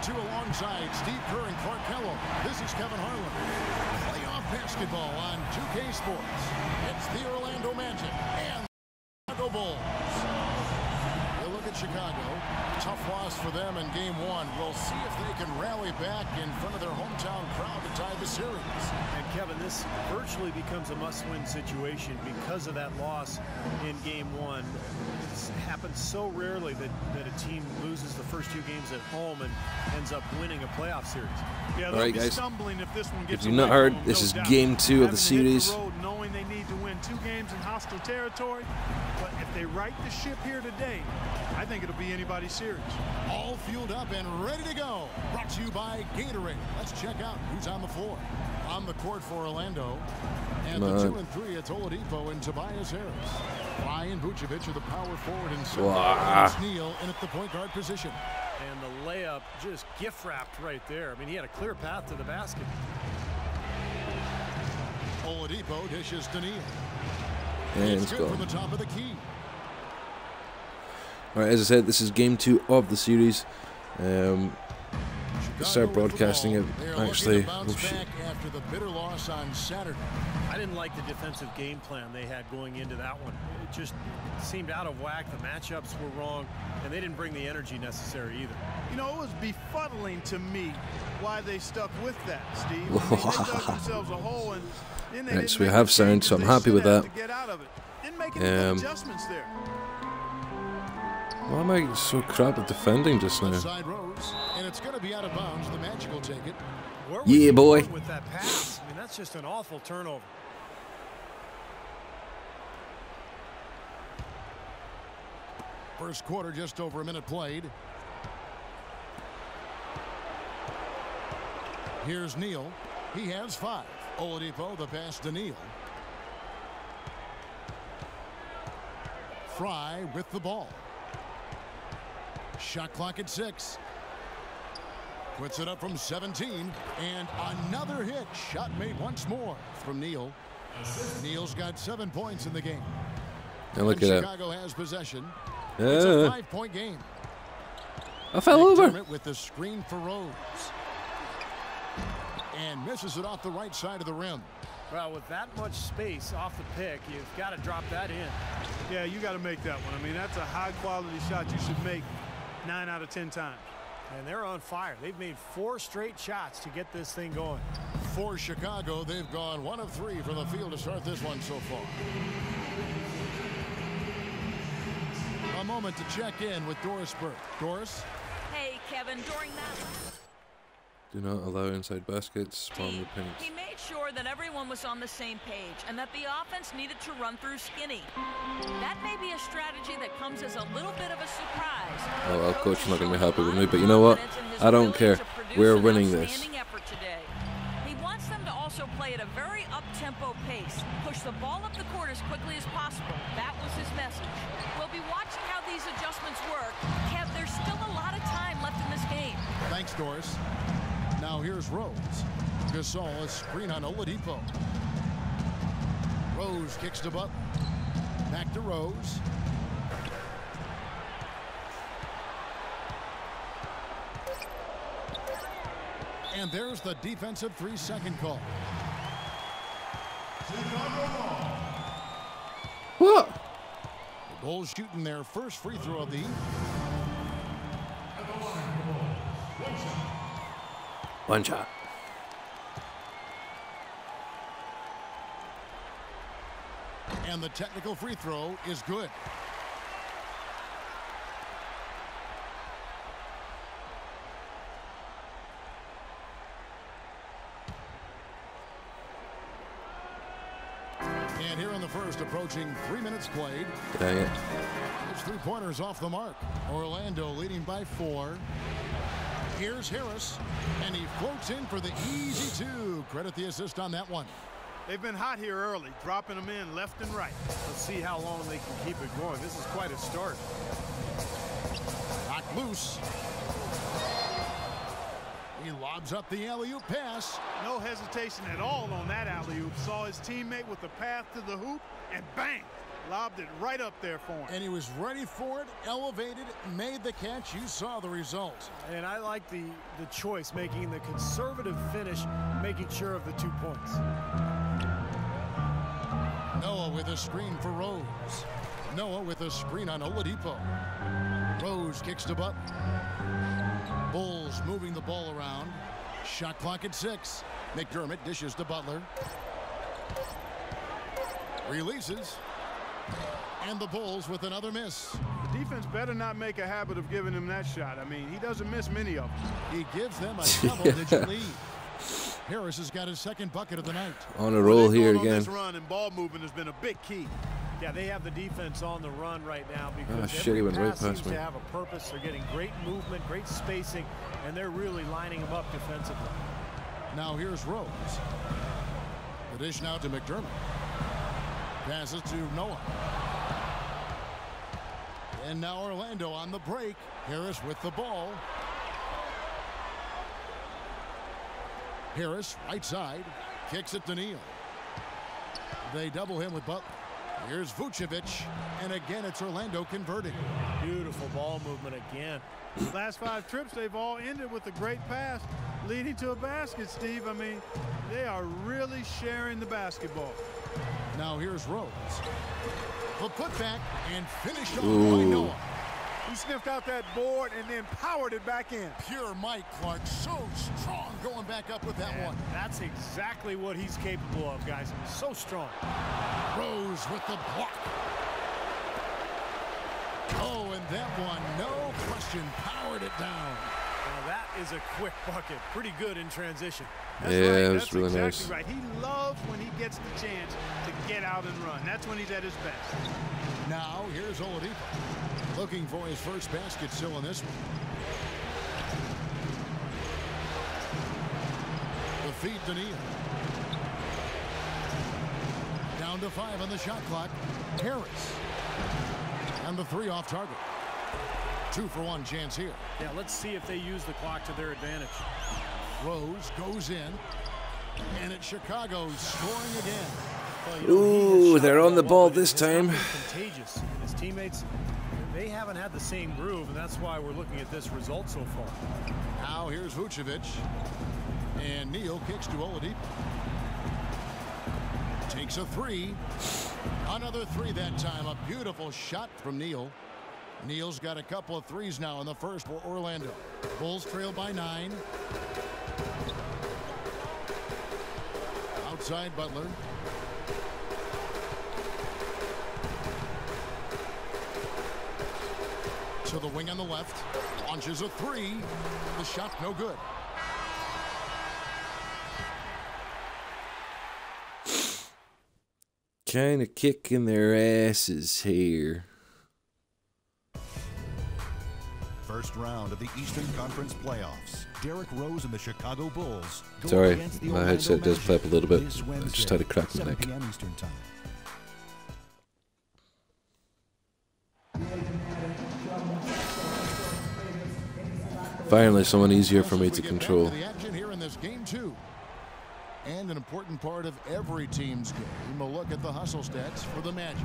you alongside Steve Kerr and Clark Kello. This is Kevin Harlan. Playoff basketball on 2K Sports. It's the Orlando Magic and the Chicago Bulls. You look at Chicago. Tough loss for them in Game 1. We'll see if they can rally back in front of their hometown crowd to tie the series. And Kevin, this virtually becomes a must-win situation because of that loss in Game 1. It's happened so rarely that a team loses the first 2 games at home and ends up winning a playoff series. Yeah, all right, guys. Stumbling if this one gets if you've not heard, this is Game 2 of the series. Knowing they need to win 2 games in hostile territory, but if they right the ship here today, I think it'll be anybody's series. All fueled up and ready to go. Brought to you by Gatorade. Let's check out who's on the floor. On the court for Orlando. And the 2 and 3, it's Oladipo and Tobias Harris. Ryan Vucevic are the power forward and center. Neal in at the point guard position. And the layup just gift wrapped right there. I mean, he had a clear path to the basket. Oladipo dishes to Neal. And it's good from the top of the key. All right, as I said, this is Game 2 of the series. Start broadcasting it actually. After the bitter loss on Saturday. I didn't like the defensive game plan they had going into that one. It just seemed out of whack. The matchups were wrong, and they didn't bring the energy necessary either. You know, it was befuddling to me why they stuck with that, Steve. I mean, they dug themselves a hole, and then they right, so we have sound, so I'm happy with that. Didn't make any adjustments there. Why am I so crap at defending just now? Rose, and it's going to be out of bounds. The Magic will take it. Yeah, boy. With that pass, I mean, that's just an awful turnover. First quarter, just over a minute played. Here's Neal. He has 5. Oladipo, the pass to Neal. Fry with the ball. Shot clock at 6. Puts it up from 17. And another hit. Shot made once more from Neal. Neal's got 7 points in the game. And look at that. Chicago has possession. It's a 5-point game. I fell over. With the screen for Rose. And misses it off the right side of the rim. Well, with that much space off the pick, you've got to drop that in. Yeah, you got to make that one. I mean, that's a high-quality shot you should make 9 out of 10 times. And they're on fire. They've made 4 straight shots to get this thing going. For Chicago, they've gone 1 of 3 from the field to start this one so far. A moment to check in with Doris Burke. Doris? Hey, Kevin, during that... Do not allow inside baskets from the paint. He made sure that everyone was on the same page and that the offense needed to run through Skinny. That may be a strategy that comes as a little bit of a surprise. Oh, well, coach is not going to be happy with me, but you know what? I don't care. We're winning this. He wants them to also play at a very up-tempo pace, push the ball up the court as quickly as possible. That was his message. We'll be watching how these adjustments work. Kev, there's still a lot of time left in this game. Thanks, Doris. Now here's Rose. Gasol, a screen on Oladipo. Rose kicks to Butler. Back to Rose. And there's the defensive 3-second call. What? The Bulls shooting their first free throw of the evening. One shot. And the technical free throw is good. And here in the first, approaching 3 minutes played. Dang it. It's 3-pointers off the mark. Orlando leading by 4. Here's Harris, and he floats in for the easy 2. Credit the assist on that one. They've been hot here early, dropping them in left and right. Let's see how long they can keep it going. This is quite a start. Knocked loose. He lobs up the alley-oop pass. No hesitation at all on that alley-oop. Saw his teammate with the path to the hoop, and bang! Lobbed it right up there for him. And he was ready for it, elevated, made the catch. You saw the result. And I like the choice, making the conservative finish, making sure of the 2 points. Noah with a screen for Rose. Noah with a screen on Oladipo. Rose kicks to Butler. Bulls moving the ball around. Shot clock at 6. McDermott dishes to Butler. Releases. And the Bulls with another miss. The defense better not make a habit of giving him that shot. I mean, he doesn't miss many of them. He gives them a double-digit lead. Harris has got his second bucket of the night. On a roll here again. This run and ball movement has been a big key. Yeah, they have the defense on the run right now because shit, he every went right pass seems past me. to have a purpose. They're getting great movement, great spacing, and they're really lining them up defensively. Now here's Rose. The dish now to McDermott. Passes to Noah. And now Orlando on the break. Harris with the ball. Harris, right side, kicks it to Neal. They double him with Butler. Here's Vucevic, and again it's Orlando converting. Beautiful ball movement again. The last 5 trips, they've all ended with a great pass leading to a basket, Steve. I mean, they are really sharing the basketball. Now here's Rose. The putback and finished off by Noah. He sniffed out that board and then powered it back in. Pure Mike Clark, so strong going back up with that one. That's exactly what he's capable of, guys. So strong. Rose with the block. Oh, and that one, no question, powered it down. Now that is a quick bucket. Pretty good in transition. That's Yeah, right. it was That's really exactly nice. right. He loves when he gets the chance to get out and run. That's when he's at his best. Now here's Oladipo. Looking for his first basket still in this one. The feed to Neal. Down to 5 on the shot clock. Harris. And the 3 off target. 2 for 1 chance here. Yeah, let's see if they use the clock to their advantage. Rose goes in. And it's Chicago scoring again. Well, you know, Ooh, they're on the ball this time. Contagious. His teammates, they haven't had the same groove, and that's why we're looking at this result so far. Now here's Vucevic. And Neal kicks to Oladipo. Takes a 3. Another 3 that time. A beautiful shot from Neal. Neal's got a couple of 3s now in the first for Orlando. Bulls trail by 9. Outside Butler. To the wing on the left. Launches a 3. The shot no good. Kind of kicking their asses here. First round of the Eastern Conference playoffs. Derrick Rose and the Chicago Bulls. Go Sorry, against the my Orlando headset does Magic play up a little bit. this I just Wednesday, had a crack in the 7 neck. p.m. Eastern time. Finally, someone easier for me As to we get back control. to the action here in this game 2. And an important part of every team's game, a look at the hustle stats for the Magic.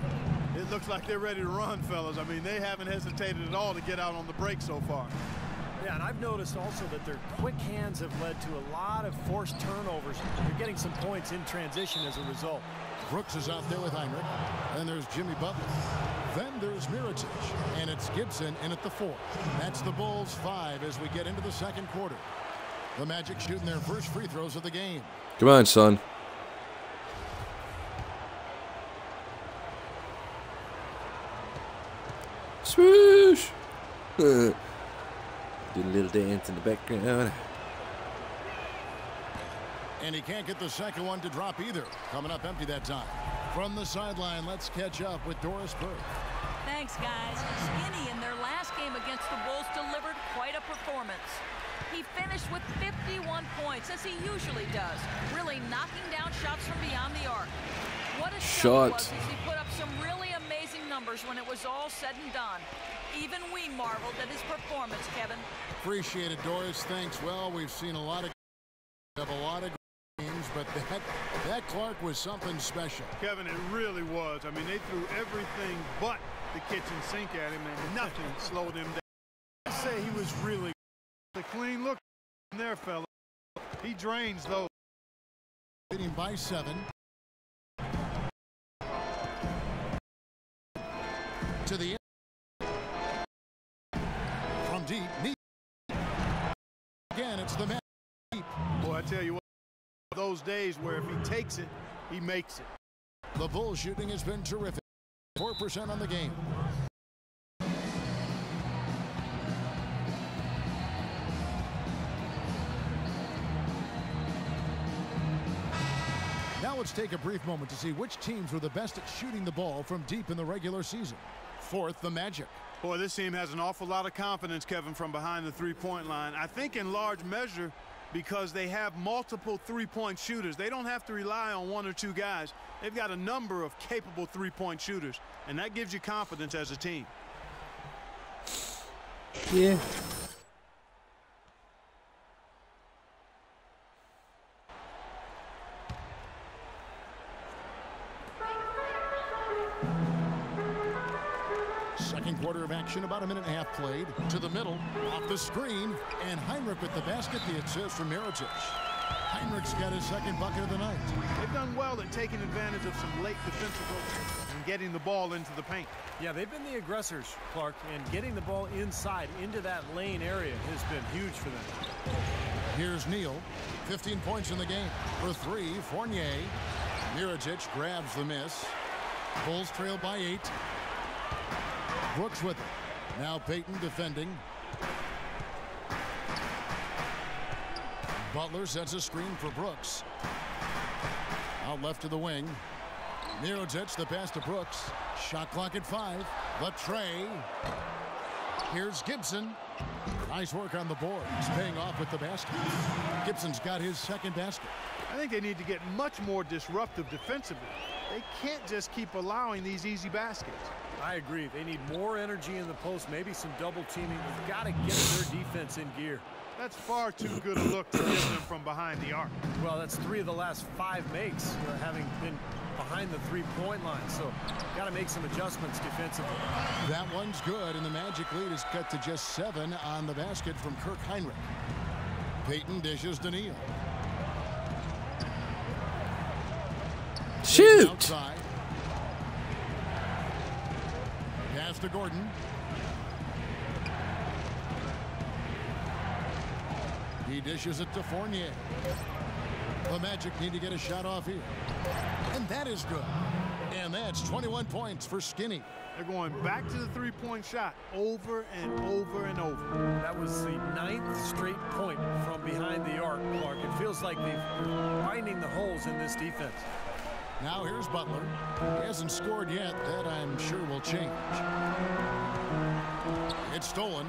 It looks like they're ready to run, fellas. I mean, they haven't hesitated at all to get out on the break so far. Yeah, and I've noticed also that their quick hands have led to a lot of forced turnovers. They're getting some points in transition as a result. Brooks is out there with Heinrich. Then there's Jimmy Butler. Then there's Mirotic. And it's Gibson in at the 4. That's the Bulls 5 as we get into the second quarter. The Magic shooting their first free throws of the game. Come on, son. Swoosh! Do a little dance in the background. And he can't get the second one to drop either. Coming up empty that time. From the sideline, let's catch up with Doris Burke. Thanks, guys. Skinny in their last game against the Bulls delivered quite a performance. He finished with 51 points, as he usually does, really knocking down shots from beyond the arc. What a show it was as he put up some really amazing numbers when it was all said and done. Even we marveled at his performance, Kevin. Appreciate it, Doris. Thanks. Well, we've seen a lot of games, but that Clark was something special. Kevin, it really was. I mean, they threw everything but the kitchen sink at him, and nothing slowed him down. I say he was really the clean look there, fella. He drains those. Leading by 7. To the end. From deep. Again, it's the man. Boy, I tell you what, those days where if he takes it, he makes it. The Bulls shooting has been terrific. 4% on the game. Now let's take a brief moment to see which teams were the best at shooting the ball from deep in the regular season. 4th, the Magic. Boy, this team has an awful lot of confidence, Kevin, from behind the three-point line. I think in large measure because they have multiple three-point shooters. They don't have to rely on 1 or 2 guys. They've got a number of capable three-point shooters, and that gives you confidence as a team. Yeah. Second quarter of action, about a minute and a half played. To the middle, off the screen, and Heinrich with the basket, the assist from Mirotic. Heinrich's got his second bucket of the night. They've done well at taking advantage of some late defensive rotation and getting the ball into the paint. Yeah, they've been the aggressors, Clark, and getting the ball inside into that lane area has been huge for them. Here's Neal, 15 points in the game. For 3, Fournier. Mirotic grabs the miss. Bulls trail by 8. Brooks with it. Now Payton defending. Butler sets a screen for Brooks. Out left to the wing. Mirotic, the pass to Brooks. Shot clock at 5. Latrey. Here's Gibson. Nice work on the board. He's paying off with the basket. Gibson's got his second basket. I think they need to get much more disruptive defensively. They can't just keep allowing these easy baskets. I agree. They need more energy in the post, maybe some double teaming. They've got to get their defense in gear. That's far too good a look to give them from behind the arc. Well, that's 3 of the last 5 makes having been behind the three-point line. So got to make some adjustments defensively. That one's good, and the Magic lead is cut to just 7 on the basket from Kirk Heinrich. Payton dishes to Neal. Shoot! Outside. Pass to Gordon. He dishes it to Fournier. The Magic need to get a shot off here. And that is good. And that's 21 points for Skinny. They're going back to the three-point shot over and over and over. That was the 9th straight point from behind the arc, Clark. It feels like they're finding the holes in this defense. Now here's Butler. He hasn't scored yet. That I'm sure will change. It's stolen.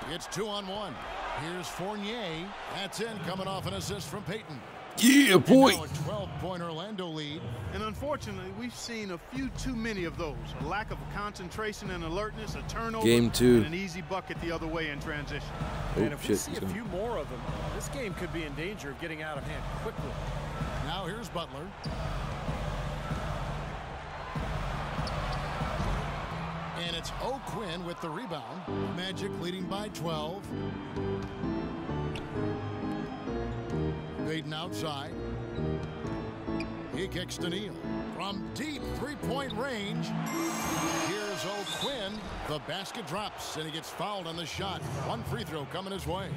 It's 2-on-1. Here's Fournier. That's in, coming off an assist from Payton. Yeah, boy. A 12-point Orlando lead. And unfortunately, we've seen a few too many of those. A lack of concentration and alertness, a turnover, Game 2. and an easy bucket the other way in transition. Oh, And if we shit. see a few more of them, this game could be in danger of getting out of hand quickly. Now here's Butler. And it's O'Quinn with the rebound. Magic leading by 12. Payton outside. He kicks to Neal. From deep three-point range. Here's O'Quinn. The basket drops, and he gets fouled on the shot. One free throw coming his way.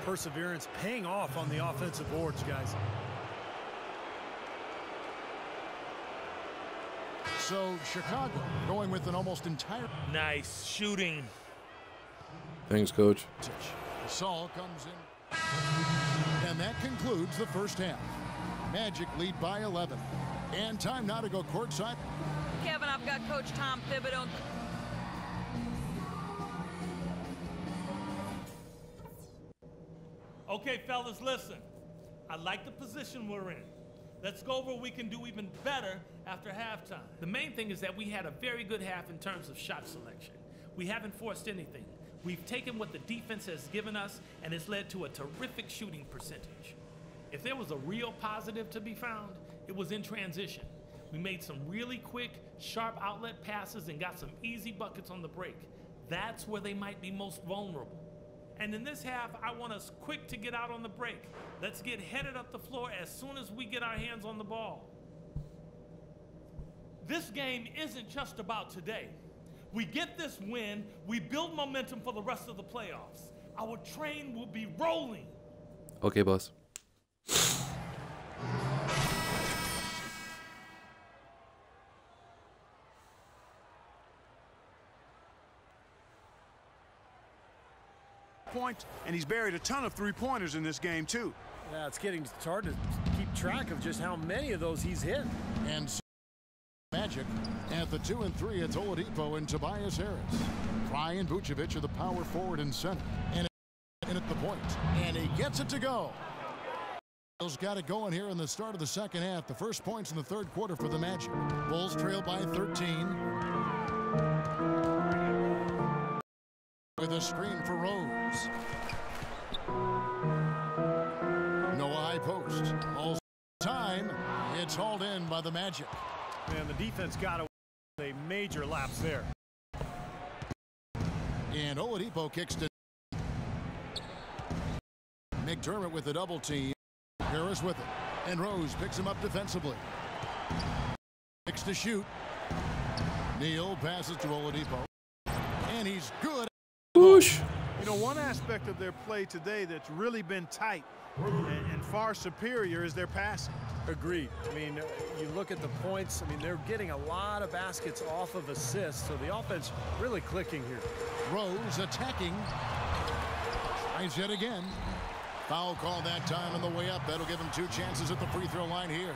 Perseverance paying off on the offensive boards, guys. So Chicago going with an almost entire... Nice shooting. Thanks, Coach. Saul comes in. And that concludes the first half. Magic lead by 11. And time now to go courtside. Kevin, I've got Coach Tom Thibodeau. Okay, fellas, listen. I like the position we're in. Let's go over what we can do even better after halftime. The main thing is that we had a very good half in terms of shot selection. We haven't forced anything. We've taken what the defense has given us, and it's led to a terrific shooting percentage. If there was a real positive to be found, it was in transition. We made some really quick, sharp outlet passes and got some easy buckets on the break. That's where they might be most vulnerable. And in this half, I want us quick to get out on the break. Let's get headed up the floor as soon as we get our hands on the ball. This game isn't just about today. We get this win, we build momentum for the rest of the playoffs. Our train will be rolling. Okay, boss. Point, and he's buried a ton of three-pointers in this game too. Yeah, it's hard to keep track of just how many of those he's hit. And Magic at the 2 and 3, it's Oladipo and Tobias Harris. Ryan Vucevic are the power forward and center. And at the point, and he gets it to go. Bulls got it going here in the start of the second half. The first points in the third quarter for the Magic. Bulls trail by 13. With a screen for Rose. Noah high post. All time. It's hauled in by the Magic. Man, the defense got a major lapse there. And Oladipo kicks to McDermott with the double team. Harris with it. And Rose picks him up defensively. Picks to shoot. Neal passes to Oladipo. And he's good. Whoosh. You know, one aspect of their play today that's really been tight and far superior is their passing. Agreed. I mean, you look at the points. I mean, they're getting a lot of baskets off of assists, so the offense really clicking here. Rose attacking. Tries yet again. Foul call that time on the way up. That'll give him 2 chances at the free throw line here.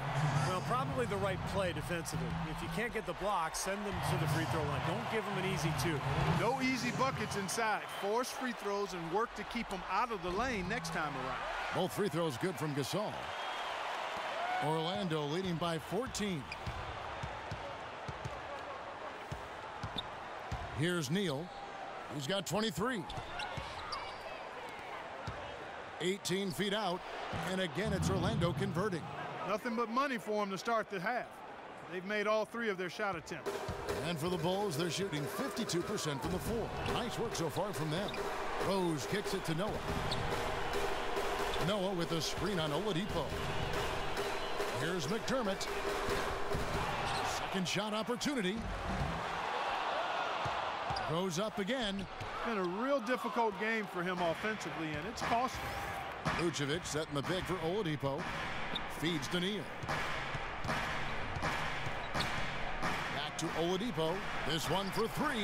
Well, probably the right play defensively. If you can't get the block, send them to the free throw line. Don't give them an easy 2. No easy buckets inside. Force free throws and work to keep them out of the lane next time around. Both free throws good from Gasol. Orlando leading by 14. Here's Neal. He's got 23. 18 feet out, and again it's Orlando converting. Nothing but money for them to start the half. They've made all 3 of their shot attempts. And for the Bulls, they're shooting 52% from the floor. Nice work so far from them. Rose kicks it to Noah. Noah with a screen on Oladipo. Here's McDermott. Second shot opportunity. Goes up again. Been a real difficult game for him offensively, and it's costly. Vucevic setting the big for Oladipo. Feeds to Neal. Back to Oladipo. This one for 3,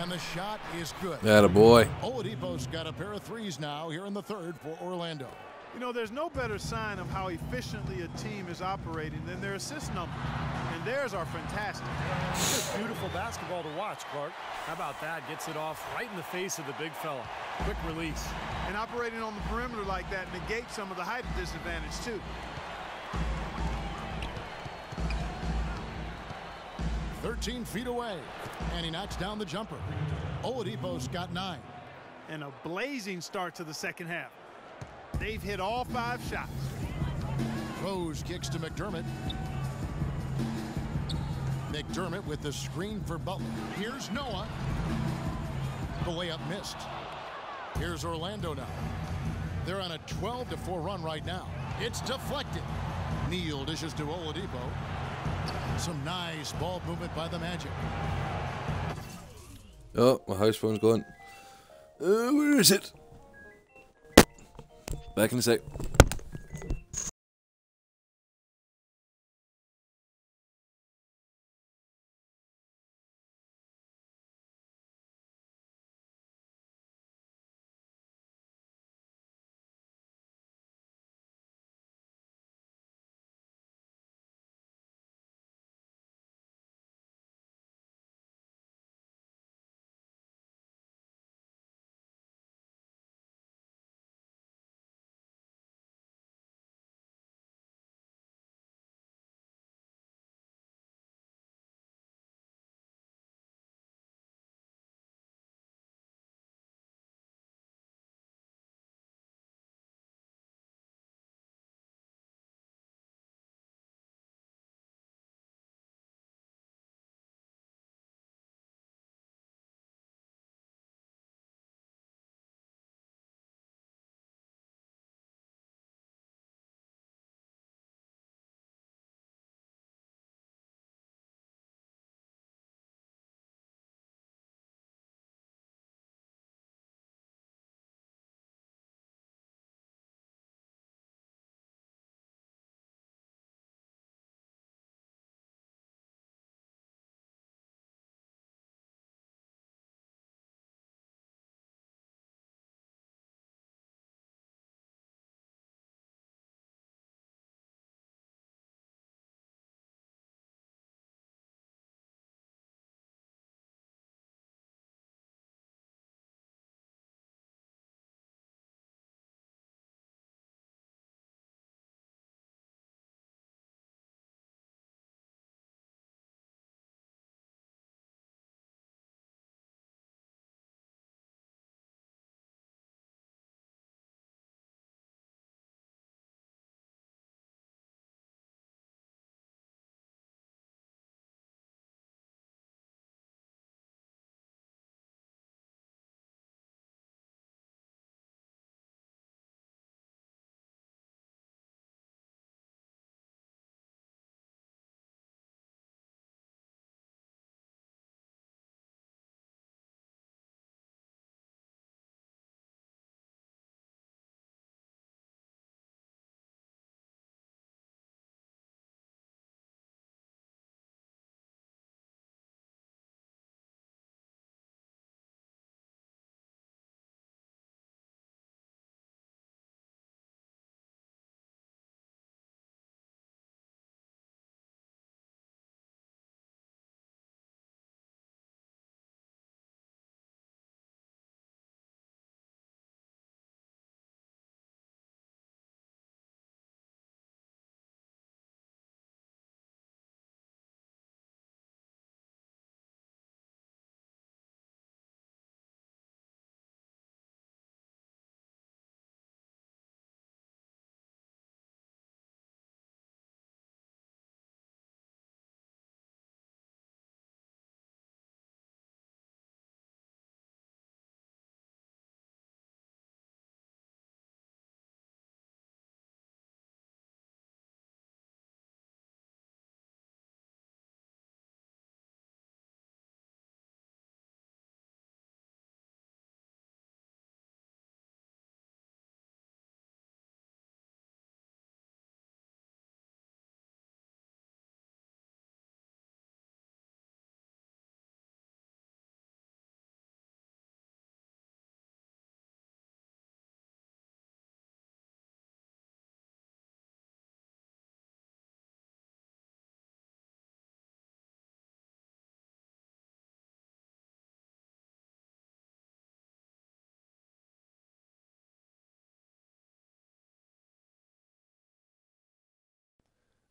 and the shot is good. Attaboy. Oladipo's got a pair of 3s now here in the third for Orlando. You know, there's no better sign of how efficiently a team is operating than their assist numbers. And theirs are fantastic. Just beautiful basketball to watch, Clark. How about that? Gets it off right in the face of the big fella. Quick release. And operating on the perimeter like that negates some of the height disadvantage, too. 13 feet away, and he knocks down the jumper. Oladipo's got 9. And a blazing start to the second half. They've hit all 5 shots. Rose kicks to McDermott. McDermott with the screen for Butler. Here's Noah. The layup missed. Here's Orlando now. They're on a 12-4 run right now. It's deflected. Neal dishes to Oladipo. Some nice ball movement by the Magic. Oh, my house phone's gone. Where is it? Back in a sec.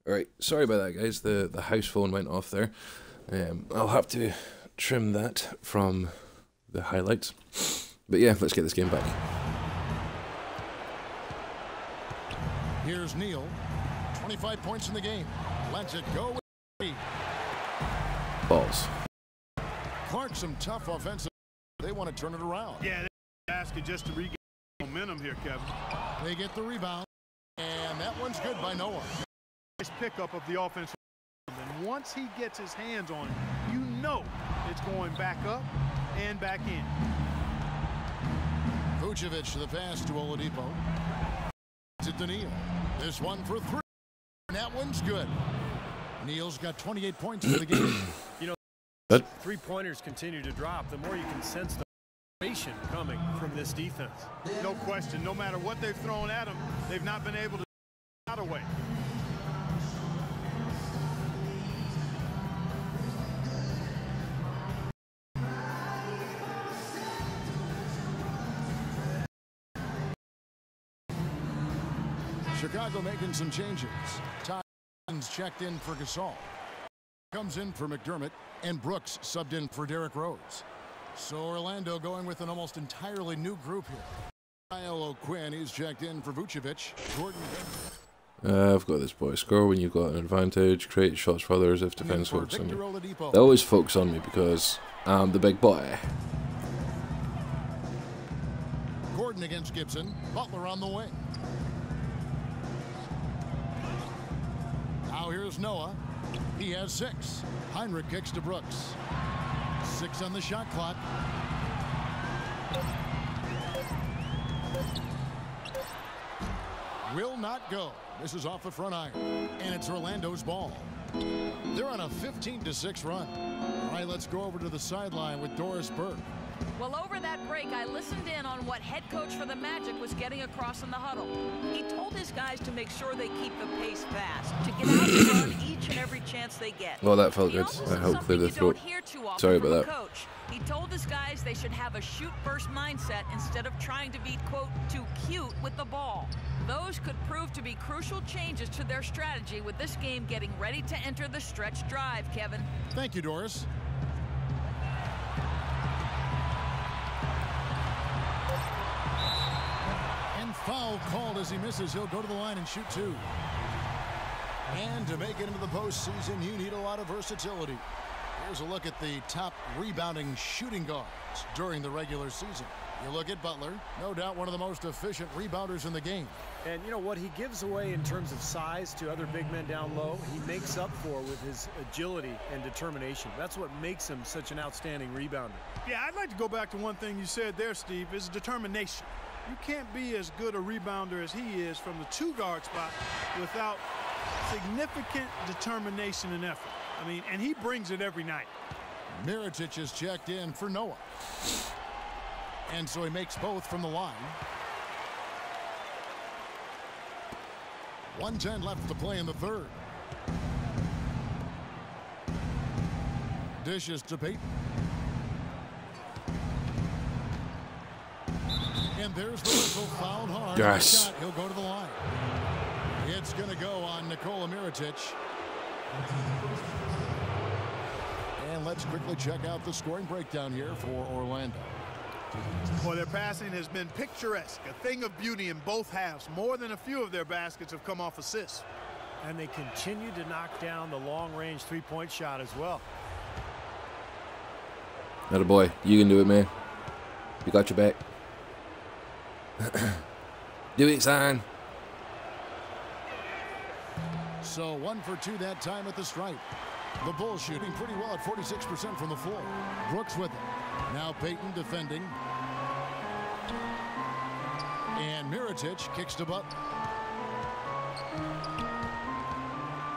Alright, sorry about that, guys. The house phone went off there. I'll have to trim that from the highlights. But yeah, let's get this game back. Here's Neal. 25 points in the game. Lets it go with three. Balls. Clark, some tough offensive. They want to turn it around. Yeah, they ask it just to regain momentum here, Kevin. They get the rebound, and that one's good by Noah. Nice pickup of the offensive. And once he gets his hands on it, you know it's going back up and back in. Vucevic to the pass to Oladipo. To Neal. This one for three. And that one's good. Neal's got 28 points for the game. You know, three-pointers continue to drop. The more you can sense the frustration coming from this defense. No question. No matter what they've thrown at them, they've not been able to get out away. Chicago making some changes. Tynes checked in for Gasol. Comes in for McDermott, and Brooks subbed in for Derrick Rose. So Orlando going with an almost entirely new group here. Kyle O'Quinn, he's checked in for Vucevic. Gordon. I've got this, boy. Score when you've got an advantage. Create shots for others if defense focus on you. They always focus on me because I'm the big boy. Gordon against Gibson. Butler on the wing. Now here's Noah. He has 6. Heinrich kicks to Brooks. 6 on the shot clock. Will not go. This is off the front iron. And it's Orlando's ball. They're on a 15-6 run. All right, let's go over to the sideline with Doris Burke. Well, over that break, I listened in on what head coach for the Magic was getting across in the huddle. He told his guys to make sure they keep the pace fast, to get out and run each and every chance they get. Well, that felt good. I hope clear the throat. Sorry about that. Coach. He told his guys they should have a shoot-first mindset instead of trying to be, quote, too cute with the ball. Those could prove to be crucial changes to their strategy with this game getting ready to enter the stretch drive, Kevin. Thank you, Doris. Foul called as he misses. He'll go to the line and shoot 2. And to make it into the postseason, you need a lot of versatility. Here's a look at the top rebounding shooting guards during the regular season. You look at Butler, no doubt one of the most efficient rebounders in the game. And you know what he gives away in terms of size to other big men down low, he makes up for with his agility and determination. That's what makes him such an outstanding rebounder. Yeah, I'd like to go back to one thing you said there, Steve, is determination. You can't be as good a rebounder as he is from the 2-guard spot without significant determination and effort. I mean, and he brings it every night. Mirotic is checked in for Noah. And so he makes both from the line. 1:10 left to play in the third. Dishes to Payton. And there's the whistle, fouled hard. Yes. Shot, he'll go to the line. It's going to go on Nikola Mirotic. And let's quickly check out the scoring breakdown here for Orlando. Well, their passing has been picturesque, a thing of beauty in both halves. More than a few of their baskets have come off assists. And they continue to knock down the long-range three-point shot as well. Atta boy, you can do it, man. You got your back. Do it, son. So 1 for 2 that time at the stripe. The Bulls shooting pretty well at 46% from the floor. Brooks with it. Now Payton defending. And Mirotic kicks to Butler.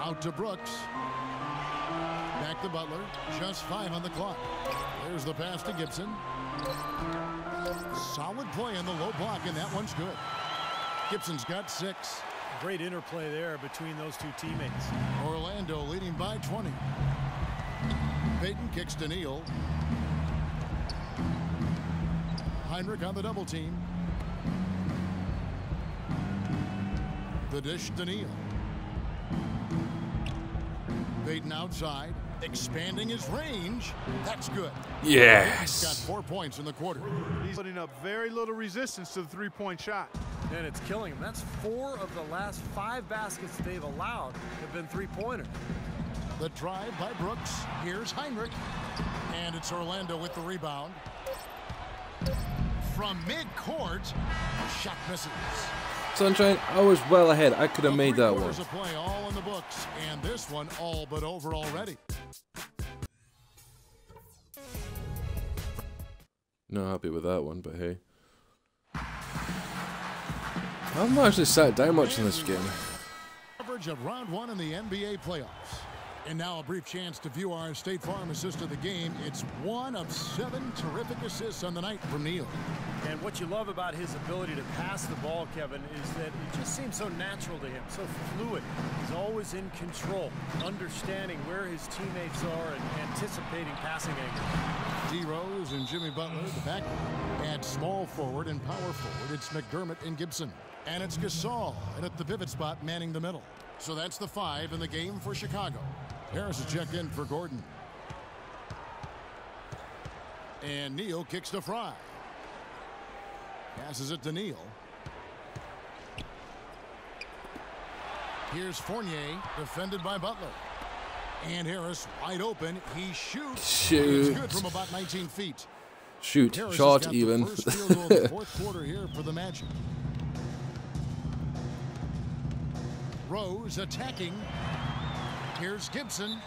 Out to Brooks. Back to Butler. Just 5 on the clock. There's the pass to Gibson. Solid play in the low block, and that one's good. Gibson's got 6. Great interplay there between those two teammates. Orlando leading by 20. Payton kicks to Neal. Heinrich on the double team. The dish to Neal. Baden outside, expanding his range. That's good. Yes. Got 4 points in the quarter. He's putting up very little resistance to the three-point shot. And it's killing him. That's 4 of the last 5 baskets they've allowed have been three-pointers. The drive by Brooks. Here's Heinrich. And it's Orlando with the rebound. From midcourt, shot misses. Sunshine, I was well ahead. I could have made that one. Of play all in the books, and this one all but over already. Not happy with that one, but hey. I haven't actually sat down much in this game. Coverage of round 1 in the NBA playoffs. And now a brief chance to view our State Farm assist of the game. It's 1 of 7 terrific assists on the night from Neal. And what you love about his ability to pass the ball, Kevin, is that it just seems so natural to him, so fluid. He's always in control, understanding where his teammates are and anticipating passing angles. D. Rose and Jimmy Butler, the back. At small forward and power forward, it's McDermott and Gibson. And it's Gasol, and at the pivot spot, manning the middle. So that's the 5 in the game for Chicago. Harris is checked in for Gordon. And Neal kicks to Fry. Passes it to Neal. Here's Fournier, defended by Butler. And Harris wide open. He shoots. Shoot. It's good from about 19 feet. Shoot. Harris Shot has got even. the first field goal of the fourth quarter here for the Magic. Rose attacking. Here's Gibson.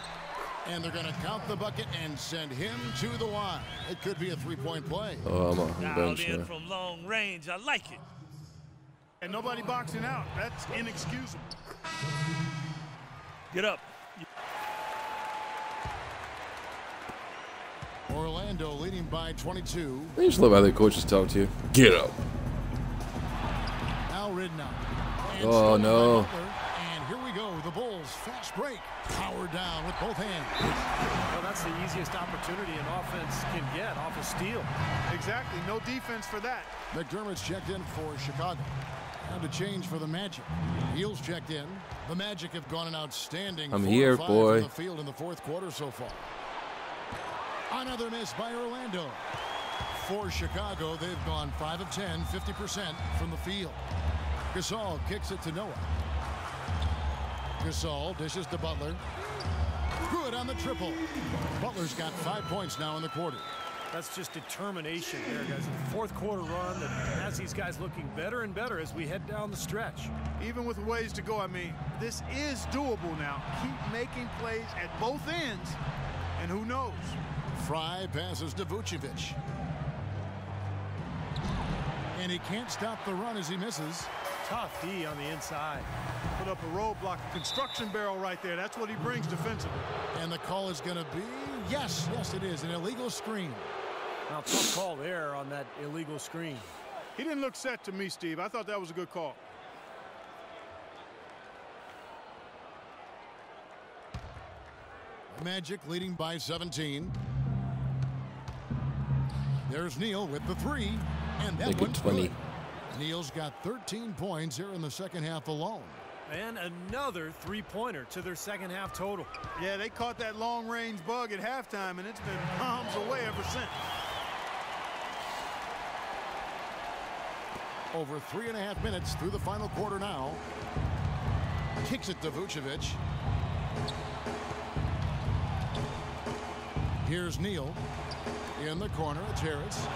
And they're going to count the bucket and send him to the line. It could be a three-point play. Oh, I'm on the Dialed bench in now. from long range. I like it. And nobody boxing out. That's inexcusable. Get up. Orlando leading by 22. I just love how the coaches talk to you. Get up. Now Ridnow. And Oh, stolen by no. Butler. And here we go. The Bulls fast break. Power down with both hands. Well, that's the easiest opportunity an offense can get off a steal. Exactly. No defense for that. McDermott's checked in for Chicago. Now to change for the Magic. Heels checked in. The Magic have gone an outstanding I'm 4 here, of 5 boy. from the field in the fourth quarter so far. Another miss by Orlando. For Chicago, they've gone 5 of 10, 50% from the field. Gasol kicks it to Noah. Gasol dishes to Butler. Good on the triple. Butler's got 5 points now in the quarter. That's just determination there, guys. The fourth quarter run that has these guys looking better and better as we head down the stretch. Even with ways to go, I mean, this is doable now. Keep making plays at both ends, and who knows? Fry passes to Vucevic. And he can't stop the run as he misses. Tough D on the inside. Put up a roadblock, a construction barrel right there. That's what he brings defensively. And the call is going to be, yes, it is, an illegal screen. Now, tough call there on that illegal screen. He didn't look set to me, Steve. I thought that was a good call. Magic leading by 17. There's Neal with the 3. And that Make it one's 20. good. Neal's got 13 points here in the second half alone. And another three-pointer to their second half total. Yeah, they caught that long-range bug at halftime, and it's been bombs away ever since. Over 3.5 minutes through the final quarter now. Kicks it to Vucevic. Here's Neal. In the corner, it's Harris.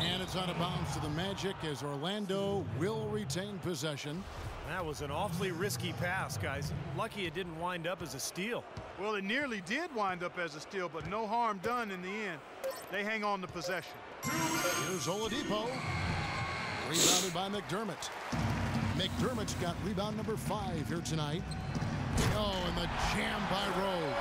And it's out of bounds to the Magic as Orlando will retain possession. That was an awfully risky pass, guys. Lucky it didn't wind up as a steal. Well, it nearly did wind up as a steal, but no harm done in the end. They hang on to possession. Here's Oladipo. Rebounded by McDermott. McDermott's got rebound number 5 here tonight. Oh, and the jam by Rose.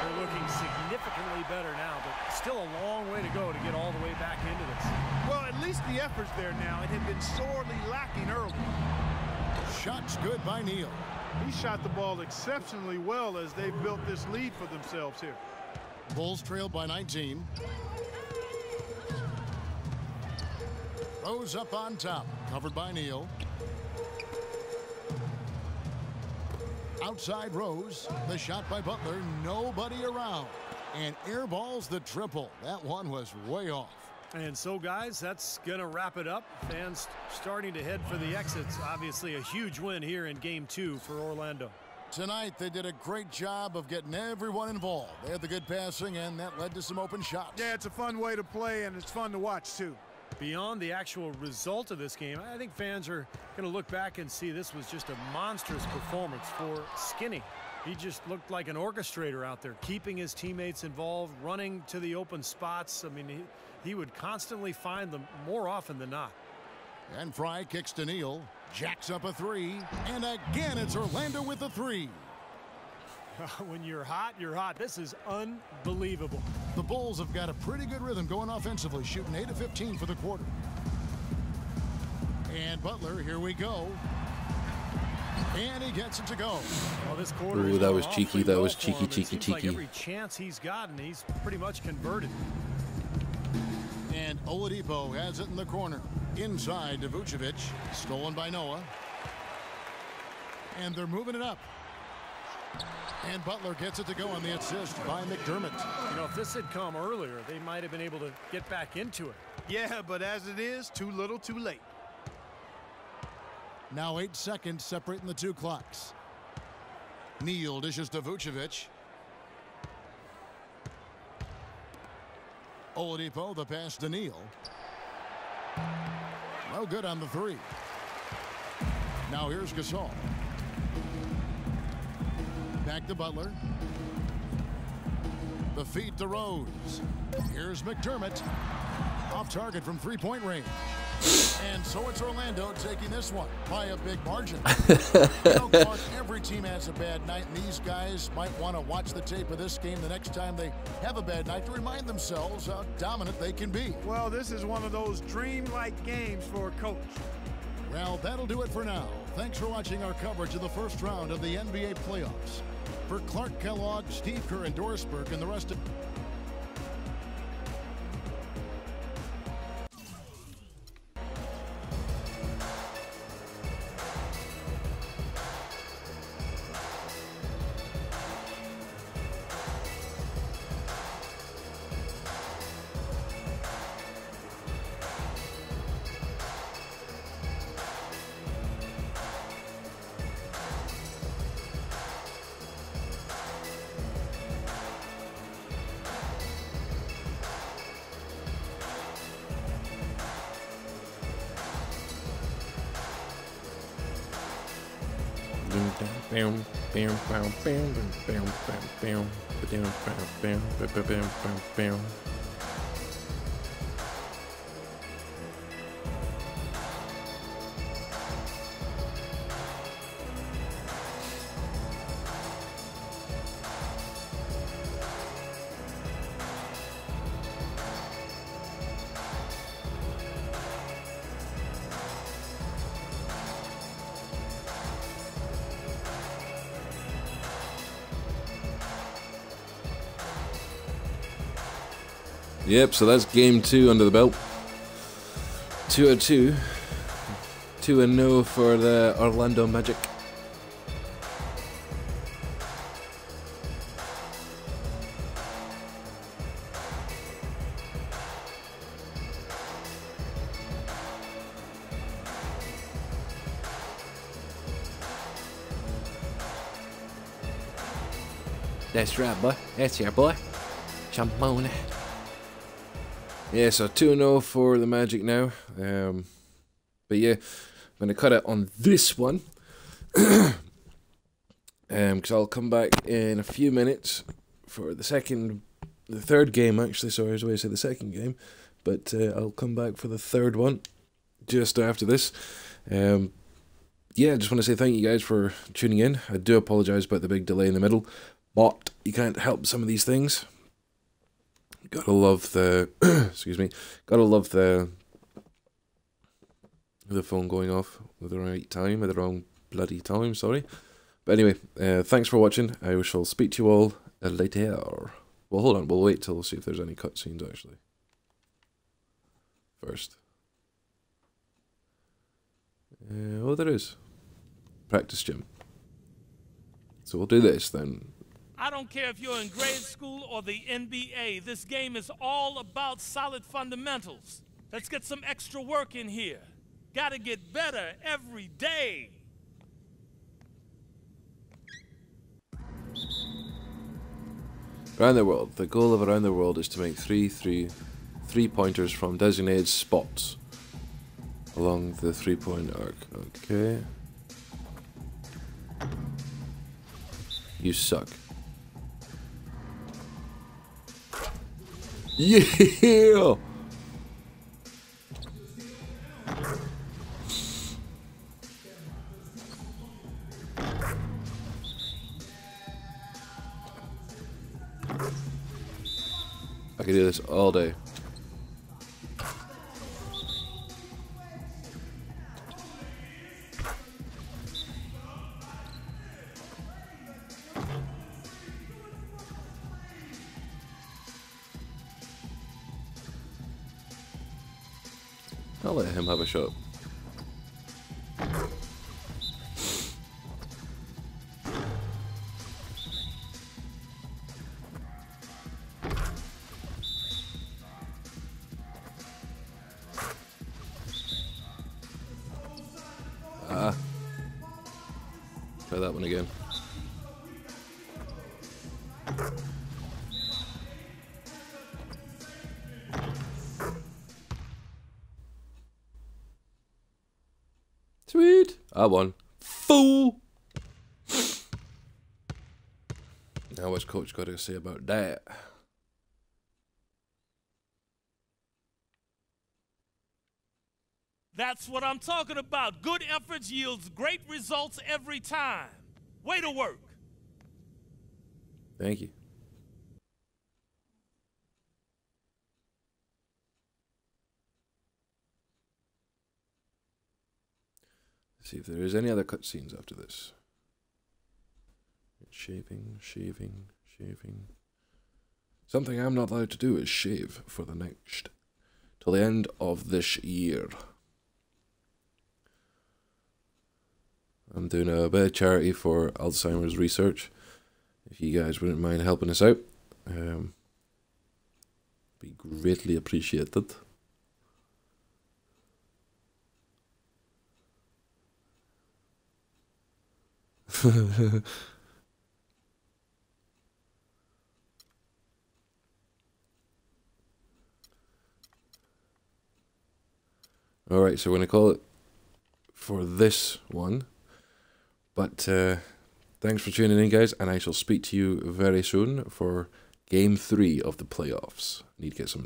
They're looking significantly better now, but still a long way to go to get all the way back into this. Well, at least the effort's there now. It had been sorely lacking early. Shots good by Neal. He shot the ball exceptionally well as they built this lead for themselves here. Bulls trailed by 19. Rose up on top, covered by Neal. Outside Rose. The shot by Butler. Nobody around. And airballs the triple. That one was way off. And so, guys, that's going to wrap it up. Fans starting to head for the exits. Obviously, a huge win here in Game 2 for Orlando. Tonight, they did a great job of getting everyone involved. They had the good passing, and that led to some open shots. Yeah, it's a fun way to play, and it's fun to watch, too. Beyond the actual result of this game, I think fans are going to look back and see this was just a monstrous performance for Skinny. He just looked like an orchestrator out there, keeping his teammates involved, running to the open spots. I mean, he would constantly find them more often than not. And Fry kicks to Neal, jacks up a three, and again it's Orlando with the three. When you're hot, you're hot. This is unbelievable. The Bulls have got a pretty good rhythm going offensively, shooting 8 of 15 for the quarter. And Butler, here we go. And he gets it to go. Well, this quarter Ooh, that was cheeky. That was cheeky, cheeky, cheeky. cheeky. Like every chance he's gotten, he's pretty much converted. And Oladipo has it in the corner. Inside to Vucevic. Stolen by Noah. And they're moving it up. And Butler gets it to go on the assist by McDermott. You know, if this had come earlier, they might have been able to get back into it. Yeah, but as it is, too little, too late. Now 8 seconds separating the two clocks. Neal dishes to Vucevic. Oladipo, the pass to Neal. No good on the three. Now here's Gasol. Back to Butler. The feed to Rose. Here's McDermott. Off target from three-point range. And so it's Orlando taking this one by a big margin. You know, Clark, every team has a bad night, and these guys might want to watch the tape of this game the next time they have a bad night to remind themselves how dominant they can be. Well, this is one of those dream-like games for a coach. Well, that'll do it for now. Thanks for watching our coverage of the first round of the NBA playoffs. For Clark Kellogg, Steve Kerr, and Dorsberg, and the rest of... Yep, so that's game 2 under the belt. 2 out of 2. 2-0 for the Orlando Magic. That's right, boy. That's your boy. Champone. Yeah, so 2-0 for the Magic now. But yeah, I'm going to cut it on this one. Because I'll come back in a few minutes for the third game actually. Sorry, I was going to say the second game. But I'll come back for the third one just after this. Yeah, I just want to say thank you guys for tuning in. I do apologise about the big delay in the middle. But you can't help some of these things. Gotta love the excuse me. Gotta love the phone going off at the right time, at the wrong bloody time. Sorry, but anyway, thanks for watching. I shall speak to you all later. Well, hold on. We'll wait till see if there's any cutscenes actually. First, oh, there is. Practice gym. So we'll do this then. I don't care if you're in grade school or the NBA. This game is all about solid fundamentals. Let's get some extra work in here. Gotta get better every day. Around the world. The goal of Around the World is to make three-pointers from designated spots along the three-point arc. Okay. You suck. Yeah! I could do this all day. I'll let him have a shot. Try that one again. Sweet! I won. Fool! Now what's coach got to say about that? That's what I'm talking about. Good efforts yields great results every time. Way to work. Thank you. Let's see if there is any other cutscenes after this. Shaving, shaving, shaving. Something I'm not allowed to do is shave for the next, till the end of this year. I'm doing a bit of charity for Alzheimer's research. If you guys wouldn't mind helping us out, be greatly appreciated. Alright, so we're going to call it for this one. But thanks for tuning in, guys, and I shall speak to you very soon for Game 3 of the playoffs. I need to get some